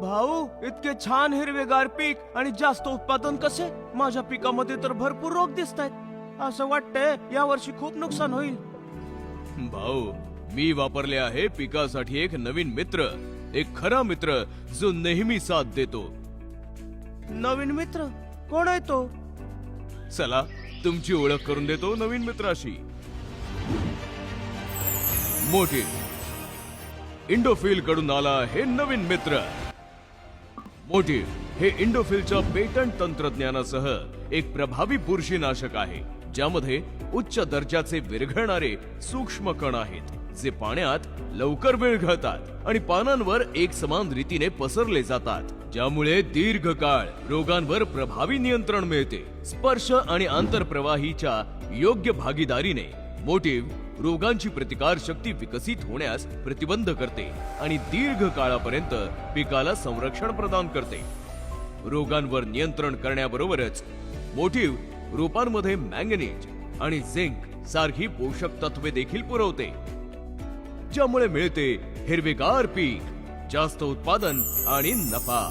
भाऊ, इतके छान हिरवेगार पीक आणि जास्त उत्पादन कसे? माझ्या पिकामध्ये तर भरपूर रोग दिसतायत. असं वाटतंय या वर्षी खूप नुकसान होईल. भाऊ, मी वापरले आहे पिकासाठी एक नवीन मित्र, एक खरा मित्र जो नेहमी साथ देतो. नवीन मित्र कोण आहे तो? चला तुमची ओळख करून देतो नवीन मित्राशी. मोटिव इंडोफिल कडून आला हे नवीन मित्र. मोटिव हे इंडोफिलच्या पेटंट तंत्रज्ञानासह एक प्रभावी बुरशीनाशक आहे, ज्यामध्ये उच्च दर्जाचे विरघळणारे सूक्ष्म कण आहेत, जे पाण्यात लवकर विरघळतात आणि पानांवर एक समान रीतीने पसरले जातात, ज्यामुळे दीर्घकाळ रोगांवर प्रभावी नियंत्रण मिळते. स्पर्श आणि आंतरप्रवाहीच्या योग्य भागीदारीने मोटिव रोगांची प्रतिकार शक्ती विकसित होण्यास प्रतिबंध करते आणि दीर्घ काळापर्यंत पिकाला संरक्षण प्रदान करते. रोगांवर नियंत्रण करण्याबरोबरच मोटिव रोपांमध्ये मॅंगनीज आणि झिंक सारखी पोषक तत्वे देखील पुरवते, ज्यामुळे मिळते हिरवेगार पीक, जास्त उत्पादन आणि नफा.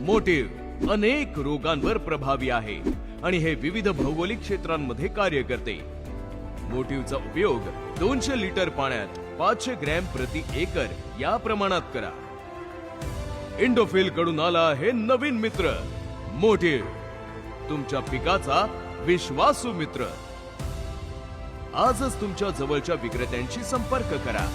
मोटिव अनेक रोगांवर प्रभावी आहे आणि हे विविध भौगोलिक क्षेत्रांमध्ये कार्य करते. मोटिवचा उपयोग 200 लिटर पाण्यात 500 ग्रॅम प्रति एकर या प्रमाणात करा. इंडोफिल कडून आला हे नवीन मित्र मोटिव, तुमच्या पिकाचा विश्वासू मित्र. आजच तुमच्या जवळच्या विक्रेत्यांशी संपर्क करा.